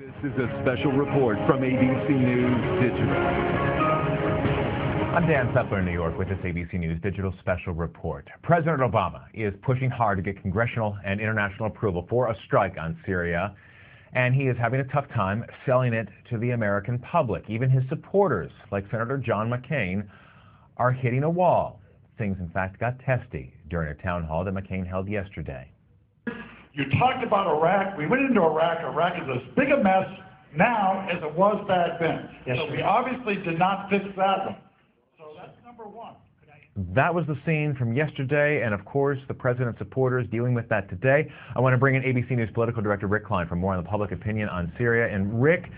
This is a special report from ABC News Digital. I'm Dan Settler in New York with this ABC News Digital special report. President Obama is pushing hard to get congressional and international approval for a strike on Syria, and he is having a tough time selling it to the American public. Even his supporters, like Senator John McCain, are hitting a wall. Things, in fact, got testy during a town hall that McCain held yesterday. You talked about Iraq. We went into Iraq. Iraq is as big a mess now as it was back then. Yes, so we obviously did not fix that one. So that's number one. That was the scene from yesterday, and of course, the president's supporters dealing with that today. I want to bring in ABC News political director Rick Klein for more on the public opinion on Syria. And Rick,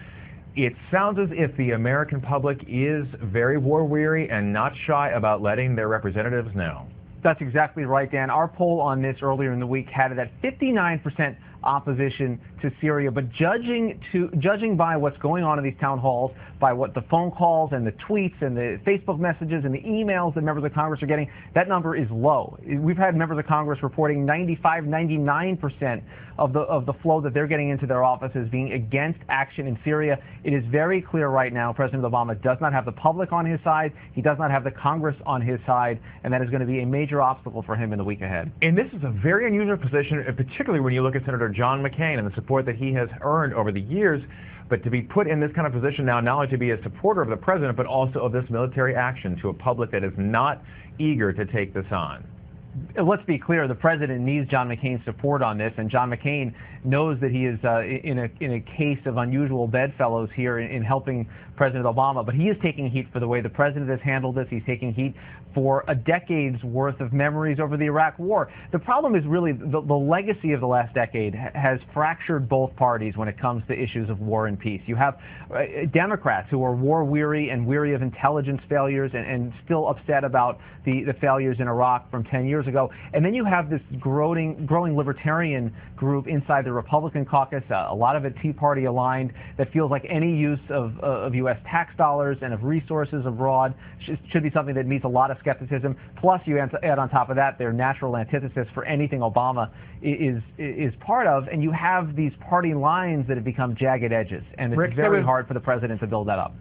it sounds as if the American public is very war-weary and not shy about letting their representatives know. That's exactly right, Dan. Our poll on this earlier in the week had it at 59% opposition to Syria, but judging by what's going on in these town halls, by what the phone calls and the tweets and the Facebook messages and the emails that members of Congress are getting, that number is low. We've had members of Congress reporting 95, 99% of the flow that they're getting into their offices being against action in Syria. It is very clear right now President Obama does not have the public on his side. He does not have the Congress on his side, and that is going to be a major obstacle for him in the week ahead. And this is a very unusual position, particularly when you look at Senator John McCain and the support that he has earned over the years. But to be put in this kind of position now, not only to be a supporter of the president, but also of this military action to a public that is not eager to take this on. Let's be clear, the president needs John McCain's support on this, and John McCain knows that he is in a case of unusual bedfellows here in helping President Obama, but he is taking heat for the way the president has handled this. He's taking heat for a decade's worth of memories over the Iraq War. The problem is really the legacy of the last decade has fractured both parties when it comes to issues of war and peace. You have Democrats who are war-weary and weary of intelligence failures and still upset about the failures in Iraq from 10 years ago. And then you have this growing libertarian group inside the Republican caucus, a lot of it Tea Party aligned, that feels like any use of U.S. tax dollars and of resources abroad should be something that meets a lot of skepticism. Plus, you add on top of that their natural antithesis for anything Obama is part of, and you have these party lines that have become jagged edges, and it's very hard for the president to build that up.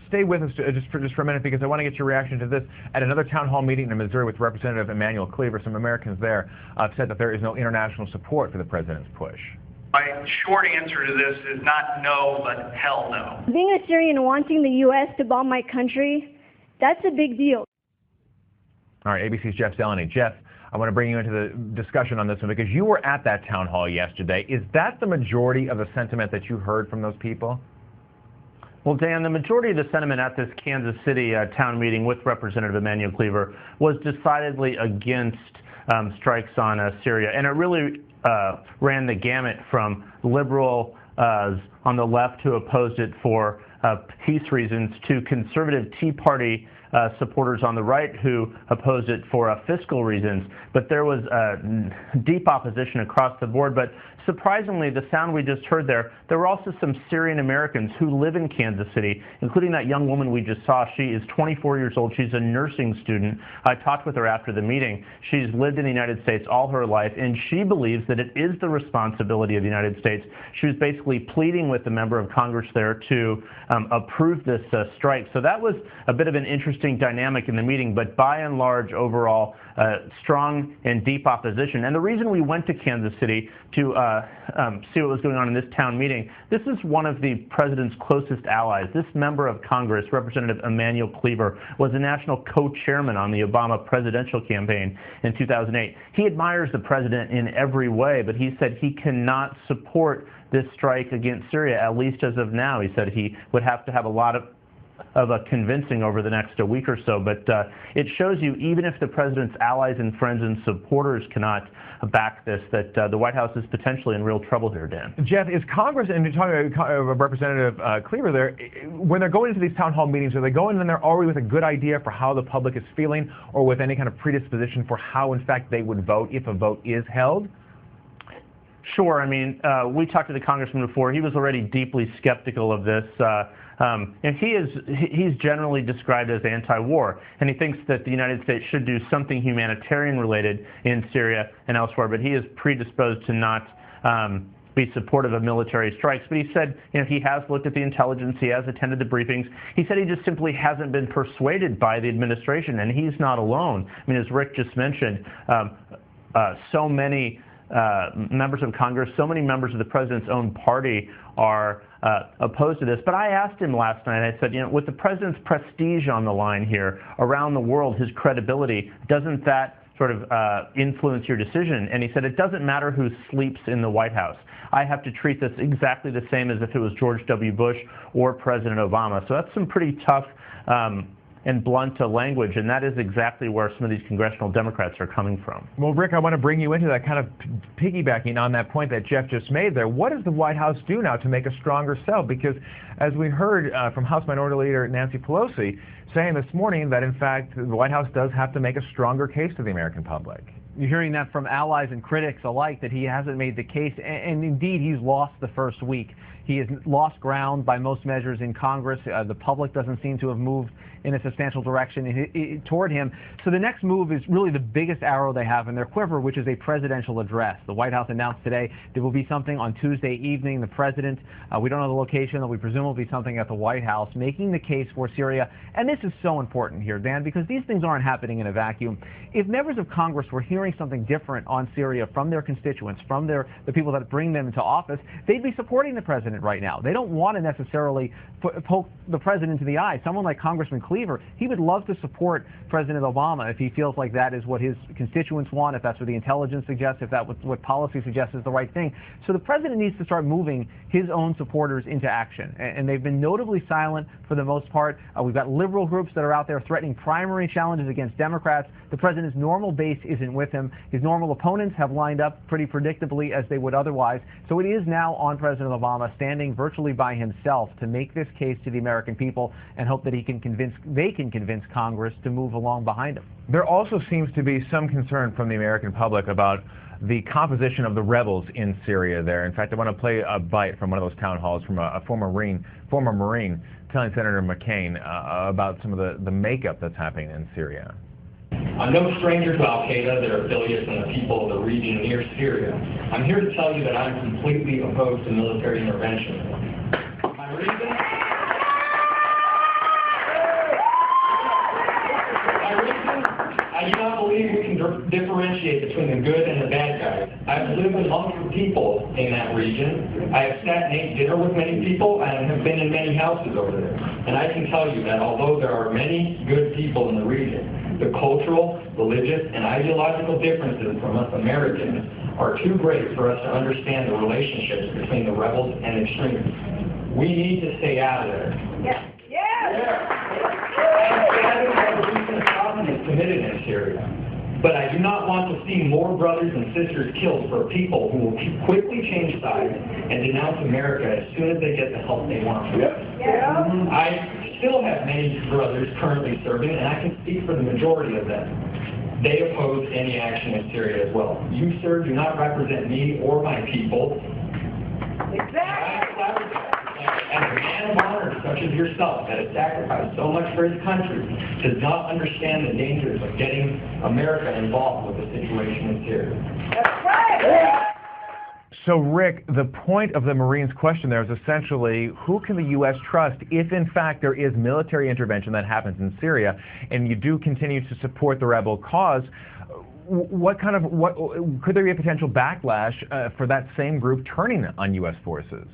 Stay with us just for a minute, because I want to get your reaction to this. At another town hall meeting in Missouri with Representative Emanuel Cleaver, some Americans there said that there is no international support for the president's push. My short answer to this is not no, but hell no. Being a Syrian and wanting the U.S. to bomb my country, that's a big deal. All right, ABC's Jeff Zeleny. Jeff, I want to bring you into the discussion on this one because you were at that town hall yesterday. Is that the majority of the sentiment that you heard from those people? Well, Dan, the majority of the sentiment at this Kansas City town meeting with Representative Emanuel Cleaver was decidedly against strikes on Syria. And it really ran the gamut from liberals on the left who opposed it for peace reasons to conservative Tea Party supporters on the right who opposed it for fiscal reasons. But there was deep opposition across the board. But surprisingly, the sound we just heard there were also some Syrian Americans who live in Kansas City, including that young woman we just saw. She is 24 years old. She's a nursing student. I talked with her after the meeting. She's lived in the United States all her life, and she believes that it is the responsibility of the United States. She was basically pleading with the member of Congress there to approve this strike. So that was a bit of an interesting dynamic in the meeting, but by and large, overall, strong and deep opposition. And the reason we went to Kansas City to see what was going on in this town meeting, this is one of the president's closest allies. This member of Congress, Representative Emanuel Cleaver, was a national co-chairman on the Obama presidential campaign in 2008. He admires the president in every way, but he said he cannot support this strike against Syria, at least as of now. He said he would have to have a lot of convincing over the next week or so, but it shows you, even if the president's allies and friends and supporters cannot back this, that the White House is potentially in real trouble here, Dan. Jeff, is Congress, and you're talking about Representative Cleaver there, when they're going into these town hall meetings, are they going in there already with a good idea for how the public is feeling, or with any kind of predisposition for how, in fact, they would vote if a vote is held? Sure. I mean, we talked to the congressman before. He was already deeply skeptical of this. And he's generally described as anti-war, and he thinks that the United States should do something humanitarian related in Syria and elsewhere, but he is predisposed to not be supportive of military strikes, but he said, he has looked at the intelligence, he has attended the briefings. He said he just simply hasn't been persuaded by the administration, and he's not alone. I mean, as Rick just mentioned, so many members of Congress, so many members of the president's own party are opposed to this. But I asked him last night, I said, with the president's prestige on the line here around the world, his credibility, doesn't that sort of influence your decision? And he said, it doesn't matter who sleeps in the White House. I have to treat this exactly the same as if it was George W. Bush or President Obama. So that's some pretty tough and blunt language, and that is exactly where some of these congressional Democrats are coming from. Well, Rick, I want to bring you into that, kind of piggybacking on that point that Jeff just made there. What does the White House do now to make a stronger sell? Because as we heard from House Minority Leader Nancy Pelosi saying this morning that, in fact, the White House does have to make a stronger case to the American public. You're hearing that from allies and critics alike, that he hasn't made the case, and indeed he's lost the first week. He has lost ground by most measures in Congress. The public doesn't seem to have moved in a substantial direction toward him. So the next move is really the biggest arrow they have in their quiver, which is a presidential address. The White House announced today there will be something on Tuesday evening. The president, we don't know the location, but we presume will be something at the White House, making the case for Syria. And this is so important here, Dan, because these things aren't happening in a vacuum. If members of Congress were hearing something different on Syria from their constituents, from the people that bring them into office, they'd be supporting the president right now. They don't want to necessarily poke the president in the eye. Someone like Congressman Cleaver, he would love to support President Obama if he feels like that is what his constituents want, if that's what the intelligence suggests, if that's what policy suggests is the right thing. So the president needs to start moving his own supporters into action. And they've been notably silent for the most part. We've got liberal groups that are out there threatening primary challenges against Democrats. The president's normal base isn't with him. His normal opponents have lined up pretty predictably as they would otherwise. So it is now on President Obama, standing virtually by himself, to make this case to the American people and hope that they can convince Congress to move along behind him. There also seems to be some concern from the American public about the composition of the rebels in Syria there. In fact, I want to play a bite from one of those town halls from a former Marine telling Senator McCain about some of the makeup that's happening in Syria. I'm no stranger to Al-Qaeda, their affiliates, and the people of the region near Syria. I'm here to tell you that I'm completely opposed to military intervention. My reason? I do not believe we can differentiate between the good and the bad guys. I've lived among the people in that region. I have sat and ate dinner with many people and have been in many houses over there. And I can tell you that although there are many good people in the region, the cultural, religious, and ideological differences from us Americans are too great for us to understand the relationships between the rebels and extremists. We need to stay out of there. Yeah. Yeah. Is committed in Syria. But I do not want to see more brothers and sisters killed for people who will quickly change sides and denounce America as soon as they get the help they want. I still have many brothers currently serving, and I can speak for the majority of them. They oppose any action in Syria as well. You, sir, do not represent me or my people. Exactly. As a man of honor such as yourself that has sacrificed so much for his country does not understand the dangers of getting America involved with the situation in Syria. That's right. So, Rick, the point of the Marines' question there is essentially, who can the U.S. trust if, in fact, there is military intervention that happens in Syria, and you do continue to support the rebel cause? What could there be a potential backlash for that same group turning on U.S. forces?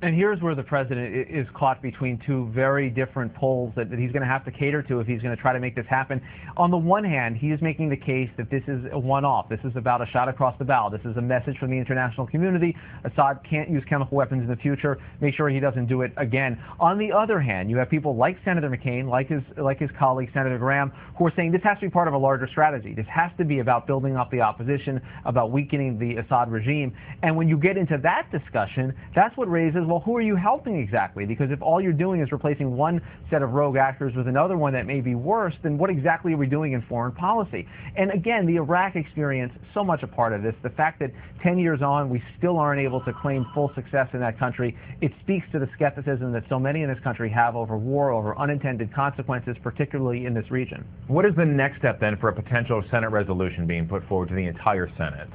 And here's where the president is caught between two very different poles that he's going to have to cater to if he's going to try to make this happen. On the one hand, he is making the case that this is a one-off. This is about a shot across the bow. This is a message from the international community. Assad can't use chemical weapons in the future. Make sure he doesn't do it again. On the other hand, you have people like Senator McCain, like his colleague Senator Graham, who are saying this has to be part of a larger strategy. This has to be about building up the opposition, about weakening the Assad regime. And when you get into that discussion, that's what raises, well, who are you helping exactly? Because if all you're doing is replacing one set of rogue actors with another one that may be worse, then what exactly are we doing in foreign policy? And again, the Iraq experience, so much a part of this. The fact that 10 years on, we still aren't able to claim full success in that country, it speaks to the skepticism that so many in this country have over war, over unintended consequences, particularly in this region. What is the next step then for a potential Senate resolution being put forward to the entire Senate?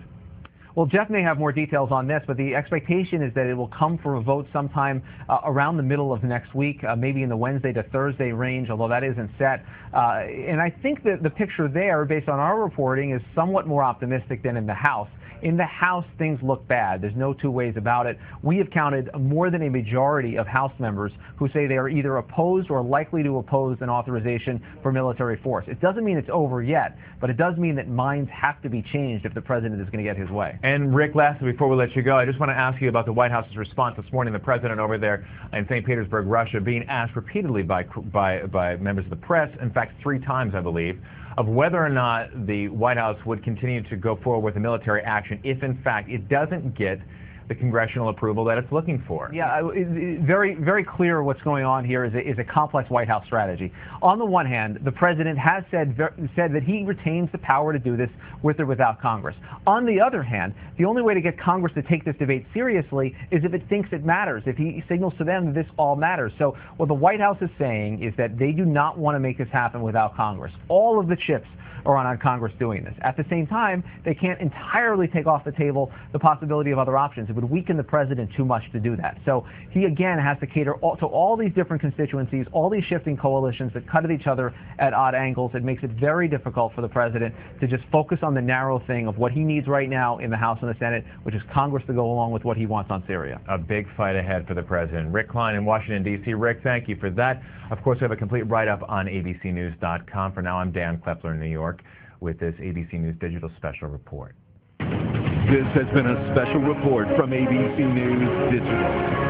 Well, Jeff may have more details on this, but the expectation is that it will come for a vote sometime around the middle of next week, maybe in the Wednesday to Thursday range, although that isn't set. And I think that the picture there, based on our reporting, is somewhat more optimistic than in the House. In the House, things look bad. There's no two ways about it. We have counted more than a majority of House members who say they are either opposed or likely to oppose an authorization for military force. It doesn't mean it's over yet, but it does mean that minds have to be changed if the president is going to get his way. And Rick, lastly, before we let you go, I just want to ask you about the White House's response this morning. The president over there in St. Petersburg, Russia, being asked repeatedly by members of the press, in fact 3 times, I believe, of whether or not the White House would continue to go forward with a military action if, in fact, it doesn't get the congressional approval that it's looking for. Yeah, very, very clear what's going on here is a complex White House strategy. On the one hand, the president has said that he retains the power to do this with or without Congress. On the other hand, the only way to get Congress to take this debate seriously is if it thinks it matters, if he signals to them that this all matters. So what the White House is saying is that they do not want to make this happen without Congress. All of the chips are on Congress doing this. At the same time, they can't entirely take off the table the possibility of other options. It would weaken the president too much to do that. So he again has to cater to all these different constituencies, all these shifting coalitions that cut at each other at odd angles. It makes it very difficult for the president to just focus on the narrow thing of what he needs right now in the House and the Senate, which is Congress to go along with what he wants on Syria. A big fight ahead for the president. Rick Klein in Washington, D.C. Rick, thank you for that. Of course, we have a complete write-up on abcnews.com. For now, I'm Dan Klepler in New York with this ABC News Digital Special Report. This has been a special report from ABC News Digital.